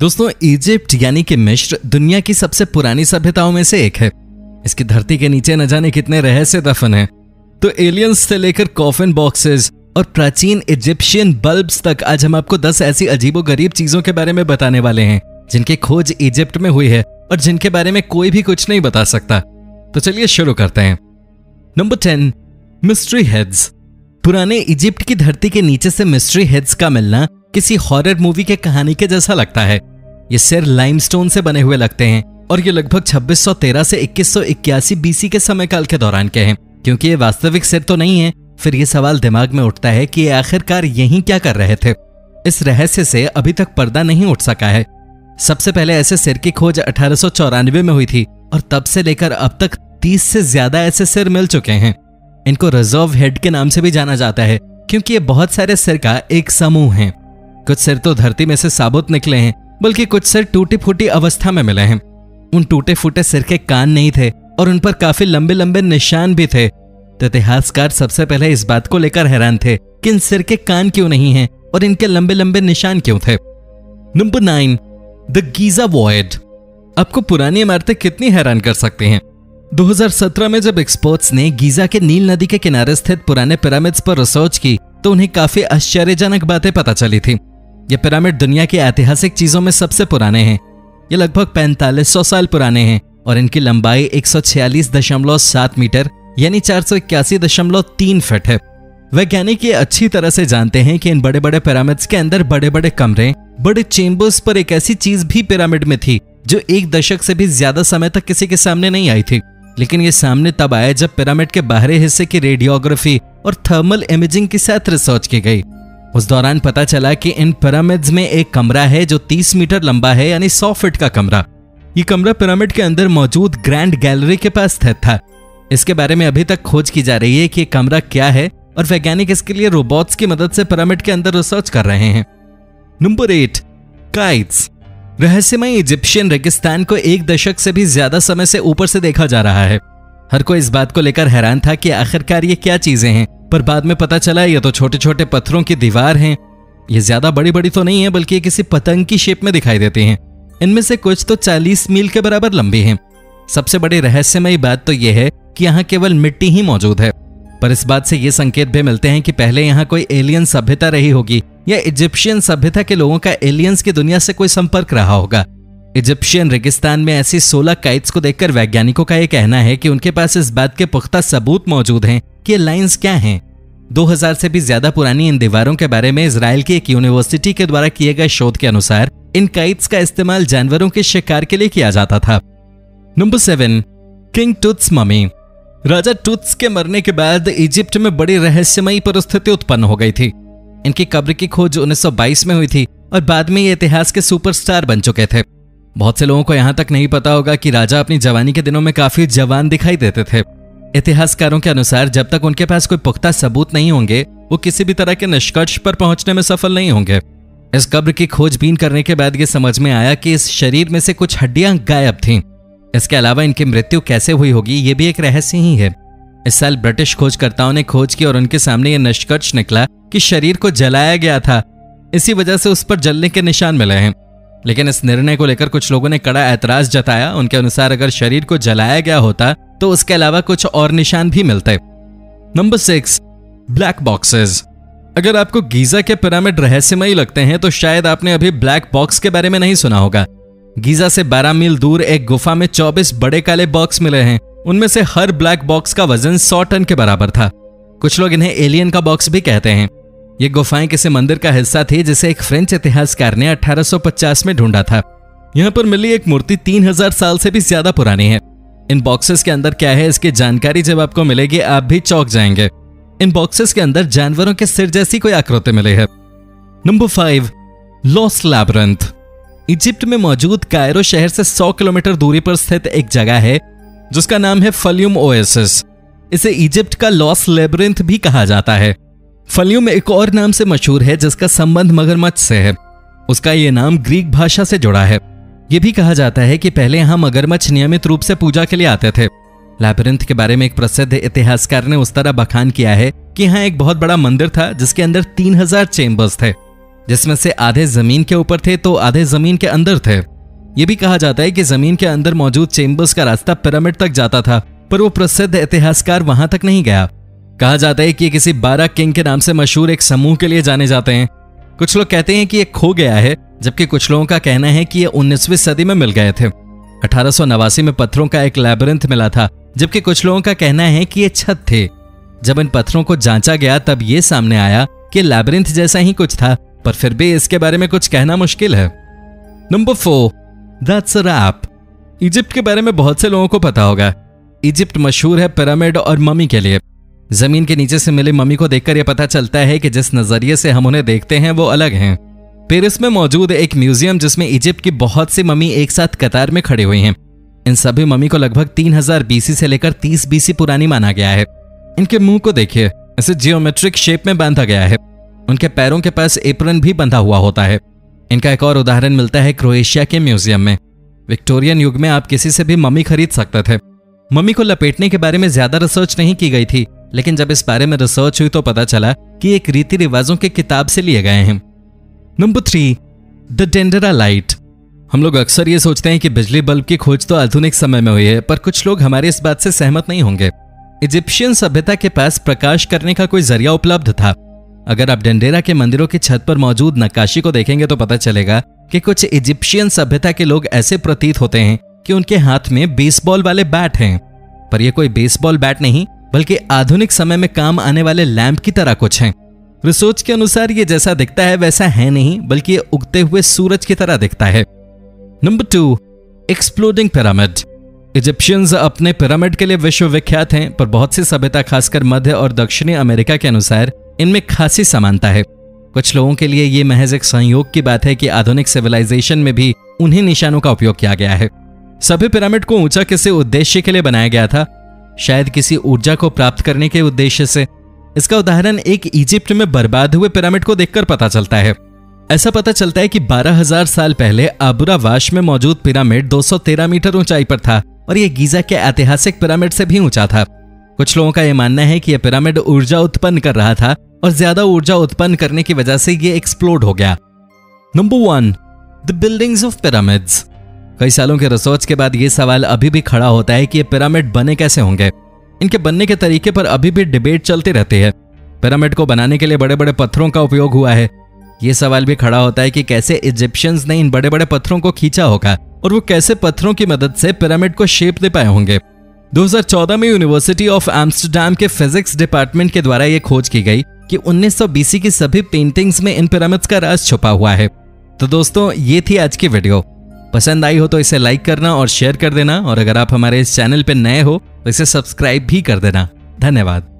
दोस्तों, इजिप्ट यानी कि मिस्र दुनिया की सबसे पुरानी सभ्यताओं में से एक है। इसकी धरती के नीचे न जाने कितने रहस्य दफन हैं। तो एलियंस से लेकर कॉफिन बॉक्सेस और प्राचीन इजिप्शियन बल्ब्स तक आज हम आपको 10 ऐसी अजीबोगरीब चीजों के बारे में बताने वाले हैं जिनकी खोज इजिप्ट में हुई है और जिनके बारे में कोई भी कुछ नहीं बता सकता। तो चलिए शुरू करते हैं। Number 10, mystery heads. पुराने इजिप्ट की धरती के नीचे से मिस्ट्री हेड्स का मिलना किसी हॉरर मूवी के कहानी के जैसा लगता है। ये सिर लाइमस्टोन से बने हुए लगते हैं और ये लगभग 2613 से 2181 बीसी के समय काल के दौरान के हैं। क्योंकि ये वास्तविक सिर तो नहीं है, फिर ये सवाल दिमाग में उठता है कि ये आखिरकार यहीं क्या कर रहे थे। इस रहस्य से अभी तक पर्दा नहीं उठ सका है। सबसे पहले ऐसे सिर की खोज 1894 में हुई थी और तब से लेकर अब तक 30 से ज्यादा ऐसे सिर मिल चुके हैं। इनको रिजर्व हेड के नाम से भी जाना जाता है क्योंकि ये बहुत सारे सिर का एक समूह है। कुछ सिर तो धरती में से साबुत निकले हैं, बल्कि कुछ सिर टूटी फूटी अवस्था में मिले हैं। उन टूटे फूटे सिर के कान नहीं थे और उन पर काफी लंबे लंबे निशान भी थे। तो इतिहासकार सबसे पहले इस बात को लेकर हैरान थे कि इन सिर के कान क्यों नहीं हैं और इनके लंबे लंबे निशान क्यों थे। Number 9, the Giza void. आपको पुरानी इमारतें कितनी हैरान कर सकती हैं। 2017 में जब एक्सपर्ट्स ने गीजा के नील नदी के किनारे स्थित पुराने पिरामिड्स पर रिसर्च की तो उन्हें काफी आश्चर्यजनक बातें पता चली थी। ये पिरामिड दुनिया की ऐतिहासिक चीजों में सबसे पुराने हैं। ये लगभग 4500 साल पुराने हैं और इनकी लंबाई 146.7 मीटर यानी 481.3 फीट है। वैज्ञानिक ये अच्छी तरह से जानते हैं कि इन बड़े बड़े पिरामिड्स के अंदर बड़े बड़े कमरे, बड़े चेंबर्स पर एक ऐसी चीज भी पिरामिड में थी जो 1 दशक से भी ज्यादा समय तक किसी के सामने नहीं आई थी। लेकिन ये सामने तब आया जब पिरामिड के बाहरी हिस्से की रेडियोग्राफी और थर्मल इमेजिंग के साथ रिसर्च की गई। उस दौरान पता चला कि इन पिरामिड्स में एक कमरा है जो 30 मीटर लंबा है यानी 100 फीट का कमरा। ये कमरा पिरामिड के अंदर मौजूद ग्रैंड गैलरी के पास स्थित था। इसके बारे में अभी तक खोज की जा रही है कि ये कमरा क्या है और वैज्ञानिक इसके लिए रोबोट्स की मदद से पिरामिड के अंदर रिसर्च कर रहे हैं। Number 8, kites. रहस्यमय इजिप्शियन रेगिस्तान को 1 दशक से भी ज्यादा समय से ऊपर से देखा जा रहा है। हर कोई इस बात को लेकर हैरान था कि आखिरकार ये क्या चीजें हैं, पर बाद में पता चला ये तो छोटे छोटे पत्थरों की दीवार हैं। ये ज्यादा बड़ी बड़ी तो नहीं है, बल्कि ये किसी पतंग की शेप में दिखाई देती हैं। इनमें से कुछ तो 40 मील के बराबर लंबी हैं। सबसे बड़ी रहस्यमयी बात तो यह है कि यहाँ केवल मिट्टी ही मौजूद है, पर इस बात से ये संकेत भी मिलते हैं कि पहले यहाँ कोई एलियन सभ्यता रही होगी या इजिप्शियन सभ्यता के लोगों का एलियंस की दुनिया से कोई संपर्क रहा होगा। इजिप्शियन रेगिस्तान में ऐसी 16 काइट्स को देखकर वैज्ञानिकों का यह कहना है कि उनके पास इस बात के पुख्ता सबूत मौजूद हैं कि ये लाइंस क्या हैं। 2000 से भी ज्यादा पुरानी इन दीवारों के बारे में इजराइल की एक यूनिवर्सिटी के द्वारा किए गए शोध के अनुसार इन काइट्स का इस्तेमाल जानवरों के शिकार के लिए किया जाता था। Number 7, King Tut's mummy. राजा टुट्स के मरने के बाद इजिप्ट में बड़ी रहस्यमयी परिस्थिति उत्पन्न हो गई थी। इनकी कब्र की खोज 1922 में हुई थी और बाद में ये इतिहास के सुपरस्टार बन चुके थे। बहुत से लोगों को यहां तक नहीं पता होगा कि राजा अपनी जवानी के दिनों में काफी जवान दिखाई देते थे। इतिहासकारों के अनुसार जब तक उनके पास कोई पुख्ता सबूत नहीं होंगे वो किसी भी तरह के निष्कर्ष पर पहुंचने में सफल नहीं होंगे। इस कब्र की खोजबीन करने के बाद ये समझ में आया कि इस शरीर में से कुछ हड्डियां गायब थीं। इसके अलावा इनकी मृत्यु कैसे हुई होगी ये भी एक रहस्य ही है। इस साल ब्रिटिश खोजकर्ताओं ने खोज की और उनके सामने यह निष्कर्ष निकला कि शरीर को जलाया गया था। इसी वजह से उस पर जलने के निशान मिले हैं। लेकिन इस निर्णय को लेकर कुछ लोगों ने कड़ा ऐतराज जताया। उनके अनुसार अगर शरीर को जलाया गया होता तो उसके अलावा कुछ और निशान भी मिलते। Number 6, black boxes. अगर आपको गीजा के पिरामिड रहस्यमयी लगते हैं तो शायद आपने अभी ब्लैक बॉक्स के बारे में नहीं सुना होगा। गीजा से 12 मील दूर एक गुफा में 24 बड़े काले बॉक्स मिले हैं। उनमें से हर ब्लैक बॉक्स का वजन 100 टन के बराबर था। कुछ लोग इन्हें एलियन का बॉक्स भी कहते हैं। ये गुफाएं किसी मंदिर का हिस्सा थी जिसे एक फ्रेंच इतिहासकार ने 1850 में ढूंढा था। यहाँ पर मिली एक मूर्ति 3000 साल से भी ज्यादा पुरानी है। इन बॉक्सेस के अंदर क्या है इसकी जानकारी जब आपको मिलेगी आप भी चौंक जाएंगे। इन बॉक्सेस के अंदर जानवरों के सिर जैसी कोई आकृति मिली है। Number 5, lost labyrinth. इजिप्ट में मौजूद कायरो शहर से 100 किलोमीटर दूरी पर स्थित एक जगह है जिसका नाम है फल्यूम ओएसिस। इसे इजिप्ट का लॉस्ट लैबिरिंथ भी कहा जाता है। फल्यूम एक और नाम से मशहूर है जिसका संबंध मगरमच्छ से है। उसका ये नाम ग्रीक भाषा से जुड़ा है। यह भी कहा जाता है कि पहले यहाँ मगरमच्छ नियमित रूप से पूजा के लिए आते थे। लैबिरिंथ के बारे में एक प्रसिद्ध इतिहासकार ने उस तरह बखान किया है कि यहाँ एक बहुत बड़ा मंदिर था जिसके अंदर 3000 चेंबर्स थे। जिसमें से आधे जमीन के ऊपर थे तो आधे जमीन के अंदर थे। ये भी कहा जाता है कि जमीन के अंदर मौजूद चेम्बर्स का रास्ता पिरामिड तक जाता था, पर वो प्रसिद्ध इतिहासकार वहां तक नहीं गया। कहा जाता है कि किसी 12 किंग के नाम से मशहूर एक समूह के लिए जाने जाते हैं। कुछ लोग कहते हैं कि ये खो गया है, जबकि कुछ लोगों का कहना है कि ये 19वीं सदी में मिल गए थे। 1889 में पत्थरों का एक लैबिरिंथ मिला था, जबकि कुछ लोगों का कहना है कि ये छत थे। जब इन पत्थरों को जांचा गया तब ये सामने आया कि लैबिरिंथ जैसा ही कुछ था, पर फिर भी इसके बारे में कुछ कहना मुश्किल है। Number 4, that's a wrap. Egypt के बारे में बहुत से लोगों को पता होगा। इजिप्ट मशहूर है पिरामिड और मम्मी के लिए। जमीन के नीचे से मिली मम्मी को देखकर यह पता चलता है कि जिस नजरिए से हम उन्हें देखते हैं वो अलग हैं। पेरिस में मौजूद एक म्यूजियम जिसमें इजिप्ट की बहुत सी मम्मी एक साथ कतार में खड़ी हुई हैं। इन सभी मम्मी को लगभग 3000 बीसी से लेकर 30 बीसी पुरानी माना गया है। इनके मुंह को देखिए, इसे जियोमेट्रिक शेप में बांधा गया है। उनके पैरों के पास एप्रन भी बंधा हुआ होता है। इनका एक और उदाहरण मिलता है क्रोएशिया के म्यूजियम में। विक्टोरियन युग में आप किसी से भी मम्मी खरीद सकते थे। मम्मी को लपेटने के बारे में ज्यादा रिसर्च नहीं की गई थी, लेकिन जब इस बारे में रिसर्च हुई तो पता चला कि एक रीति रिवाजों की किताब से लिए गए हैं। Number 3, the Dendera light. हम लोग अक्सर ये सोचते हैं कि बिजली बल्ब की खोज तो आधुनिक समय में हुई है, पर कुछ लोग हमारी इस बात से सहमत नहीं होंगे। इजिप्शियन सभ्यता के पास प्रकाश करने का कोई जरिया उपलब्ध था। अगर आप डेंडेरा के मंदिरों की छत पर मौजूद नक्काशी को देखेंगे तो पता चलेगा कि कुछ इजिप्शियन सभ्यता के लोग ऐसे प्रतीत होते हैं कि उनके हाथ में बेसबॉल वाले बैट हैं। पर यह कोई बेसबॉल बैट नहीं, बल्कि आधुनिक समय में काम आने वाले लैंप की तरह कुछ हैं। रिसर्च के अनुसार ये जैसा दिखता है वैसा है नहीं, बल्कि ये उगते हुए सूरज की तरह दिखता है। Number 2, exploding pyramid. इजिप्शियंस अपने पिरामिड के लिए विश्वविख्यात हैं, पर बहुत सी सभ्यता खासकर मध्य और दक्षिणी अमेरिका के अनुसार इनमें खासी समानता है। कुछ लोगों के लिए ये महज एक संयोग की बात है कि आधुनिक सिविलाइजेशन में भी उन्हीं निशानों का उपयोग किया गया है। सभी पिरामिड को ऊंचा किसी उद्देश्य के लिए बनाया गया था, शायद किसी ऊर्जा को प्राप्त करने के उद्देश्य से। इसका उदाहरण एक इजिप्ट में बर्बाद हुए पिरामिड को देखकर पता चलता है। ऐसा पता चलता है कि 12,000 साल पहले आबुरा वाश में मौजूद पिरामिड 213 मीटर ऊंचाई पर था और यह गीजा के ऐतिहासिक पिरामिड से भी ऊंचा था। कुछ लोगों का यह मानना है कि यह पिरामिड ऊर्जा उत्पन्न कर रहा था और ज्यादा ऊर्जा उत्पन्न करने की वजह से यह एक्सप्लोड हो गया। Number 1, the buildings of pyramids. कई सालों के रिसर्च के बाद यह सवाल अभी भी खड़ा होता है कि ये पिरामिड बने कैसे होंगे। इनके बनने के तरीके पर अभी भी डिबेट चलती रहती है। पिरामिड को बनाने के लिए बड़े बड़े पत्थरों का उपयोग हुआ है। यह सवाल भी खड़ा होता है कि कैसे इजिप्शियंस ने इन बड़े बड़े पत्थरों को खींचा होगा और वो कैसे पत्थरों की मदद से पिरामिड को शेप दे पाए होंगे। 2014 में यूनिवर्सिटी ऑफ एम्स्टरडैम के फिजिक्स डिपार्टमेंट के द्वारा यह खोज की गई कि 1900 बीसी की सभी पेंटिंग्स में इन पिरामिड्स का राज छुपा हुआ है। तो दोस्तों, ये थी आज की वीडियो। पसंद आई हो तो इसे लाइक करना और शेयर कर देना, और अगर आप हमारे इस चैनल पर नए हो तो इसे सब्सक्राइब भी कर देना। धन्यवाद।